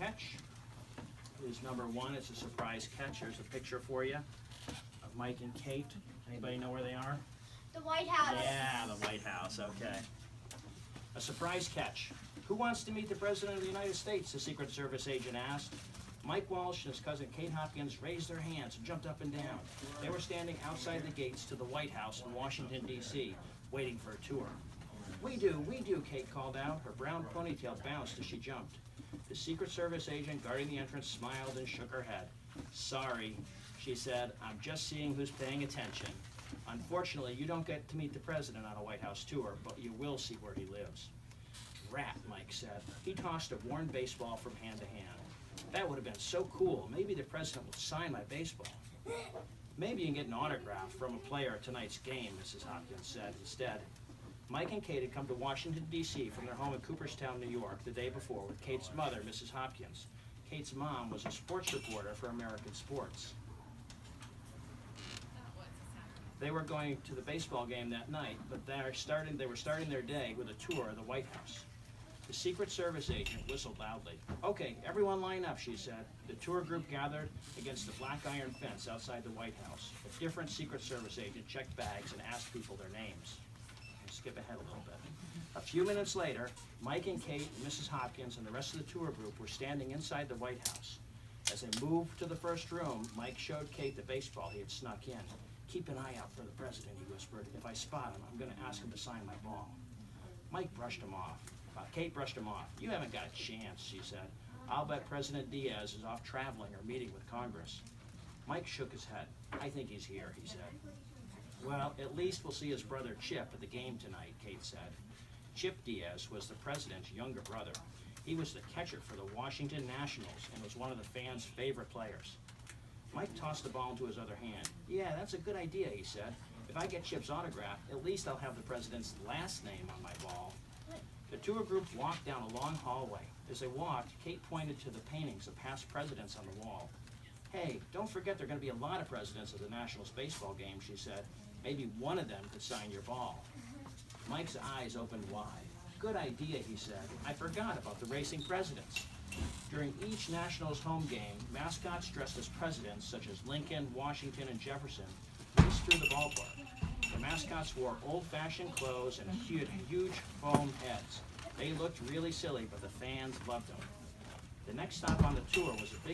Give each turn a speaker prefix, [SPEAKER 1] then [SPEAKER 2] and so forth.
[SPEAKER 1] catch is number one. It's a surprise catch. There's a picture for you of Mike and Kate. Anybody know where they are?
[SPEAKER 2] The White House.
[SPEAKER 1] Yeah, the White House, okay. A surprise catch. Who wants to meet the President of the United States? The Secret Service agent asked. Mike Walsh and his cousin Kate Hopkins raised their hands and jumped up and down. They were standing outside the gates to the White House in Washington, D.C., waiting for a tour. We do, Kate called out. Her brown ponytail bounced as she jumped. The Secret Service agent guarding the entrance smiled and shook her head. Sorry, she said, I'm just seeing who's paying attention. Unfortunately, you don't get to meet the President on a White House tour, but you will see where he lives. Rat, Mike said. He tossed a worn baseball from hand to hand. That would have been so cool. Maybe the President would sign my baseball. Maybe you can get an autograph from a player at tonight's game, Mrs. Hopkins said instead. Mike and Kate had come to Washington, D.C. from their home in Cooperstown, New York, the day before with Kate's mother, Mrs. Hopkins. Kate's mom was a sports reporter for American Sports. They were going to the baseball game that night, but they were starting their day with a tour of the White House. The Secret Service agent whistled loudly. Okay, everyone line up, she said. The tour group gathered against the black iron fence outside the White House. A different Secret Service agent checked bags and asked people their names. I'll skip ahead a little bit. A few minutes later, Mike and Kate and Mrs. Hopkins and the rest of the tour group were standing inside the White House. As they moved to the first room, Mike showed Kate the baseball he had snuck in. Keep an eye out for the President, he whispered. If I spot him, I'm going to ask him to sign my ball. Mike brushed him off. Kate brushed him off. You haven't got a chance, she said. I'll bet President Diaz is off traveling or meeting with Congress. Mike shook his head. I think he's here, he said. Well, at least we'll see his brother Chip at the game tonight, Kate said. Chip Diaz was the president's younger brother. He was the catcher for the Washington Nationals and was one of the fans' favorite players. Mike tossed the ball into his other hand. Yeah, that's a good idea, he said. If I get Chip's autograph, at least I'll have the president's last name on my ball. The tour group walked down a long hallway. As they walked, Kate pointed to the paintings of past presidents on the wall. Hey, don't forget there are going to be a lot of presidents at the Nationals baseball game, she said. Maybe one of them could sign your ball. Mike's eyes opened wide. Good idea, he said. I forgot about the racing presidents. During each Nationals home game, mascots dressed as presidents, such as Lincoln, Washington, and Jefferson, raced through the ballpark. The mascots wore old-fashioned clothes and huge foam heads. They looked really silly, but the fans loved them. The next stop on the tour was a big